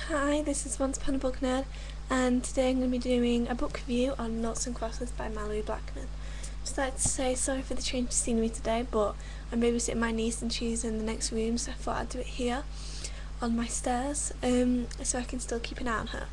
Hi, this is Once Upon a Book Nerd, and today I'm going to be doing a book review on Noughts and Crosses by Malorie Blackman. Just like to say sorry for the change of scenery today, but I'm babysitting my niece and she's in the next room, so I thought I'd do it here on my stairs, so I can still keep an eye on her.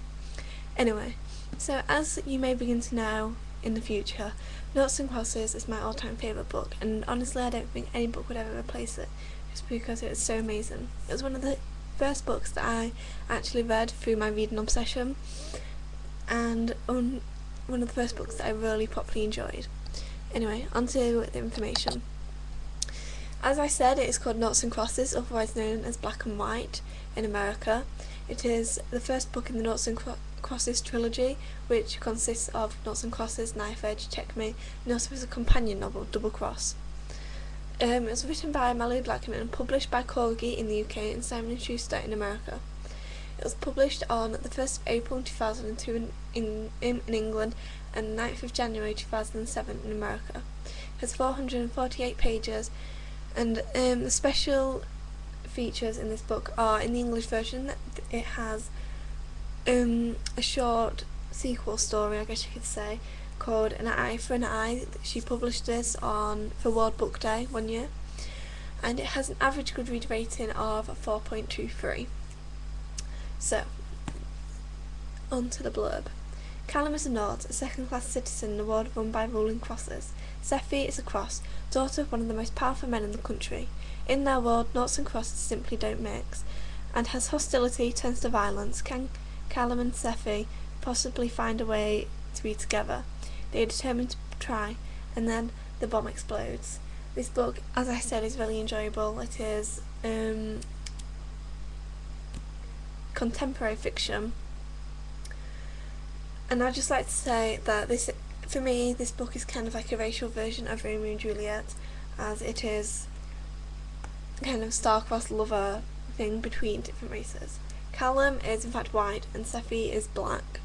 Anyway, so as you may begin to know in the future, Noughts and Crosses is my all-time favourite book, and honestly I don't think any book would ever replace it, just because it was so amazing. It was one of the first books that I actually read through my reading obsession, and one of the first books that I really properly enjoyed. Anyway, onto the information. As I said, it is called Noughts and Crosses, otherwise known as Black and White in America. It is the first book in the Noughts and Crosses trilogy, which consists of Noughts and Crosses, Knife Edge, Checkmate, and also has a companion novel, Double Cross. It was written by Malorie Blackman and published by Corgi in the UK and Simon & Schuster in America. It was published on the 1st of April 2002 in England and 9th of January 2007 in America. It has 448 pages, and the special features in this book are, in the English version, it has a short sequel story, I guess you could say, called An Eye for an Eye. She published this for World Book Day one year, and it has an average good read rating of 4.23. So, on to the blurb. Callum is a Nought, a second-class citizen in a world run by ruling crosses. Sephi is a Cross, daughter of one of the most powerful men in the country. In their world, Noughts and Crosses simply don't mix, and as hostility turns to violence, can Callum and Sephi possibly find a way to be together? They are determined to try, and then the bomb explodes. This book, as I said, is really enjoyable. It is contemporary fiction, and I'd just like to say that for me, this book is kind of like a racial version of Romeo and Juliet, as it is kind of star-crossed lover thing between different races. Callum is in fact white and Sephi is black.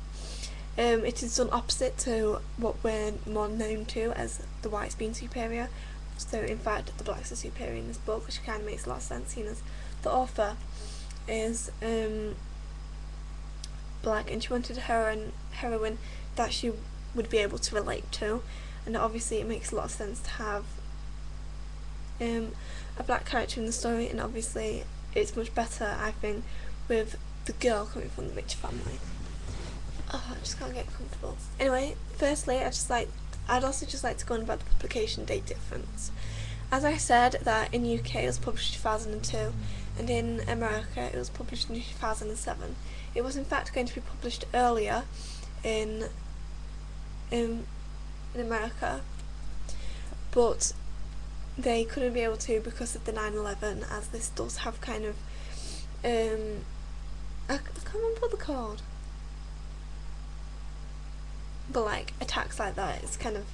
It is done opposite to what we're more known to as the whites being superior. So in fact the blacks are superior in this book, which kind of makes a lot of sense, seeing as the author is black and she wanted a heroine that she would be able to relate to, and obviously it makes a lot of sense to have a black character in the story, and obviously it's much better, I think, with the girl coming from the rich family. Oh, I just can't get comfortable. Anyway, firstly, I'd also just like to go on about the publication date difference. As I said, that in UK it was published in 2002, and in America it was published in 2007. It was in fact going to be published earlier in America, but they couldn't be able to because of the 9/11, as this does have kind of I can't remember what they're called, but like attacks like that, it's kind of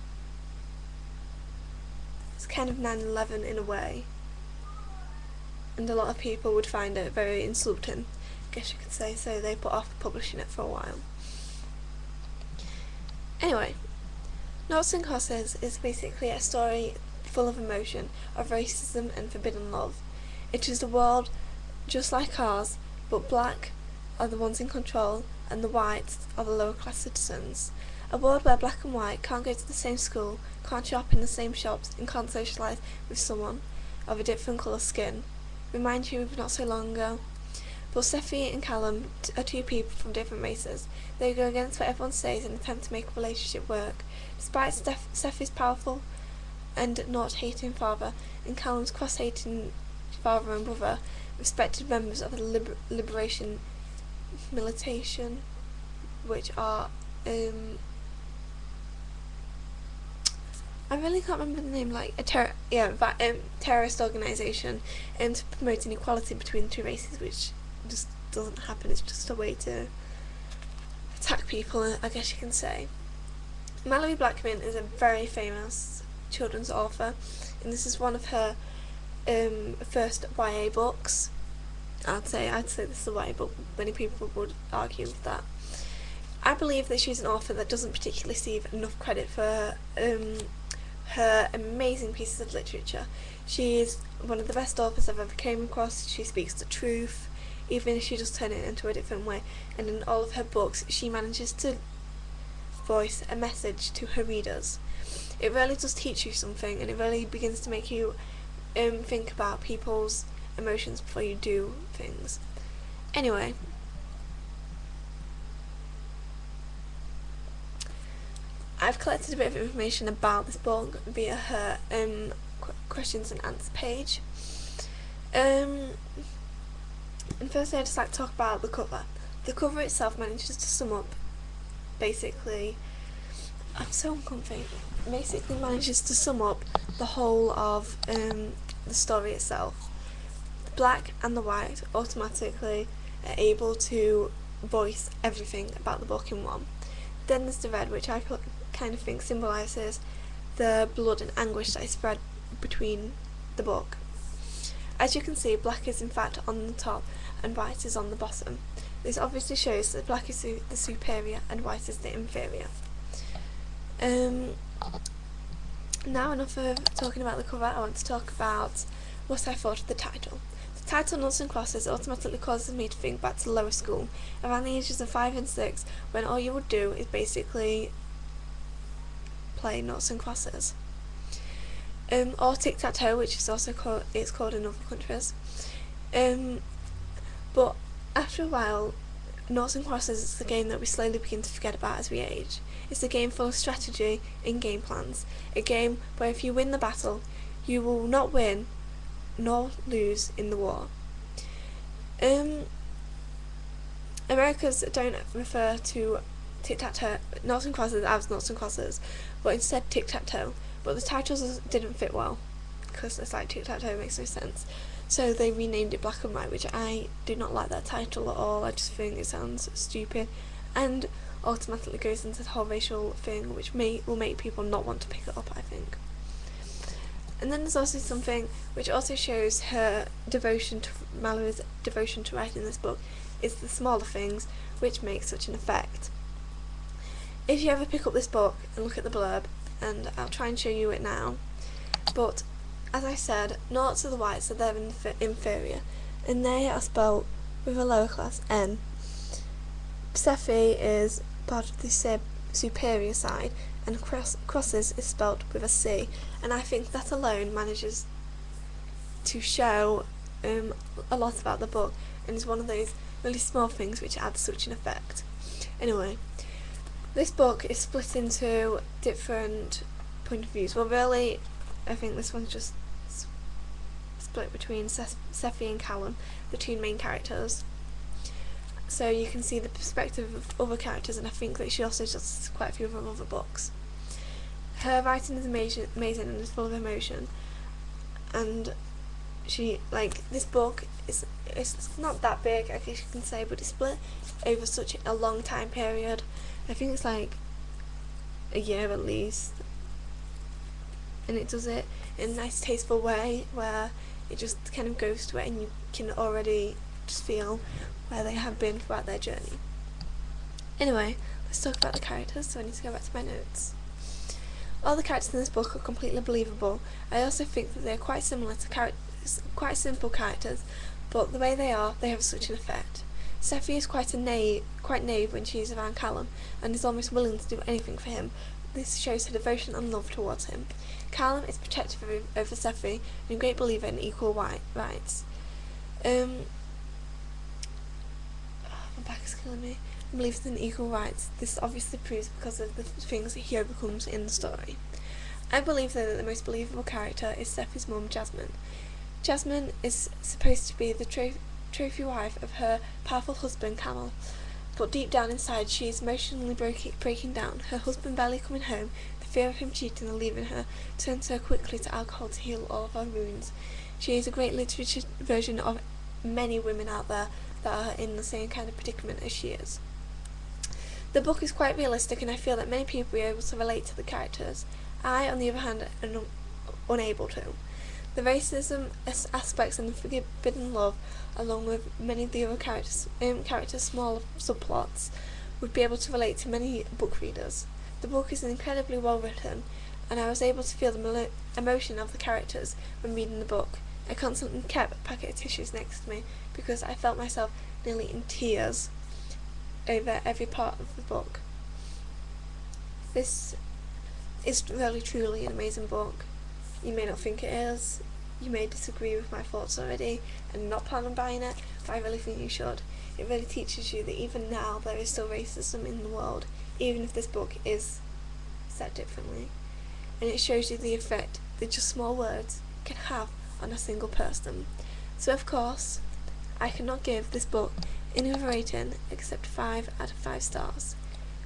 9/11 in a way, and a lot of people would find it very insulting, I guess you could say, so they put off publishing it for a while. Anyway, Noughts and Crosses is basically a story full of emotion, of racism and forbidden love. It is a world just like ours, but black are the ones in control and the whites are the lower class citizens. A world where black and white can't go to the same school, can't shop in the same shops, and can't socialise with someone of a different colour skin. Remind you of not so long ago. But Sephi and Callum are two people from different races. They go against what everyone says and attempt to make a relationship work. Despite Sephi's powerful and not hating father, and Callum's cross-hating father and brother, respected members of the liberation militation, which are I really can't remember the name, like a terrorist organisation, to promote inequality between the two races, which just doesn't happen. It's just a way to attack people, I guess you can say. Malorie Blackman is a very famous children's author, and this is one of her first YA books. I'd say this is a YA book. Many people would argue with that. I believe that she's an author that doesn't particularly receive enough credit for her amazing pieces of literature. She is one of the best authors I've ever came across. She speaks the truth even if she just turns it into a different way. And in all of her books, she manages to voice a message to her readers. It really does teach you something, and it really begins to make you think about people's emotions before you do things. Anyway, I've collected a bit of information about this book via her questions and answer page. And firstly, I'd just like to talk about the cover. The cover itself manages to sum up, basically, I'm so uncomfy, basically manages to sum up the whole of the story itself. The black and the white automatically are able to voice everything about the book in one. Then there's the red, which I kind of think symbolises the blood and anguish that is spread between the book. As you can see, black is in fact on the top and white is on the bottom. This obviously shows that black is the superior and white is the inferior. Now, enough of talking about the cover, I want to talk about what I thought of the title. The title, Noughts and Crosses, automatically causes me to think back to lower school, around the ages of 5 and 6, when all you would do is basically play Noughts and Crosses. Or tic-tac-toe, which is also called in other countries. But after a while, Noughts and Crosses is the game that we slowly begin to forget about as we age. It's a game full of strategy and game plans. A game where if you win the battle, you will not win nor lose in the war. Americans don't refer to tic-tac-toe, Noughts and Crosses as Noughts and Crosses, but instead tic-tac-toe. But the titles didn't fit well, because it's like tic-tac-toe makes no sense. So they renamed it Black and White, which I do not like that title at all. I just think it sounds stupid, and automatically goes into the whole racial thing, which will make people not want to pick it up, I think. And then there's also something which also shows her devotion to Malorie's devotion to writing this book, is the smaller things which make such an effect. If you ever pick up this book and look at the blurb, and I'll try and show you it now, but as I said, noughts are the whites, so they're inferior, and they are spelt with a lower class N. Sephi is part of the superior side, and crosses is spelt with a C, and I think that alone manages to show a lot about the book, and is one of those really small things which adds such an effect. Anyway, this book is split into different point of views. Well, really, I think this one's just split between Sephi and Callum, the two main characters. So you can see the perspective of other characters, and I think that she also does quite a few of her other books. Her writing is amazing and is full of emotion. And this book it's not that big, I guess you can say, but it's split over such a long time period. I think it's like a year at least, and it does it in a nice tasteful way where it just kind of goes to it and you can already just feel where they have been throughout their journey. Anyway, let's talk about the characters, so I need to go back to my notes. All the characters in this book are completely believable. I also think that they're quite similar to quite simple characters, but the way they have such an effect. Sephi is quite naive when she's around Callum, and is almost willing to do anything for him. This shows her devotion and love towards him. Callum is protective over Sephi and a great believer in equal rights. My back is killing me. Believes in equal rights. This obviously proves because of the things that he overcomes in the story. I believe though that the most believable character is Sephi's mum, Jasmine. Jasmine is supposed to be the trophy wife of her powerful husband, Camel, but deep down inside she is emotionally breaking down. Her husband barely coming home, the fear of him cheating and leaving her, turns her quickly to alcohol to heal all of her wounds. She is a great literature version of many women out there that are in the same kind of predicament as she is. The book is quite realistic, and I feel that many people will be able to relate to the characters. I, on the other hand, am unable to. The racism aspects and the forbidden love, along with many of the other characters' small subplots, would be able to relate to many book readers. The book is incredibly well written, and I was able to feel the emotion of the characters when reading the book. I constantly kept a packet of tissues next to me because I felt myself nearly in tears over every part of the book. This is really truly an amazing book. You may not think it is, you may disagree with my thoughts already and not plan on buying it, but I really think you should. It really teaches you that even now there is still racism in the world, even if this book is set differently. And it shows you the effect that just small words can have on a single person. So of course, I cannot give this book any other rating except 5 out of 5 stars.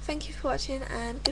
Thank you for watching, and goodbye.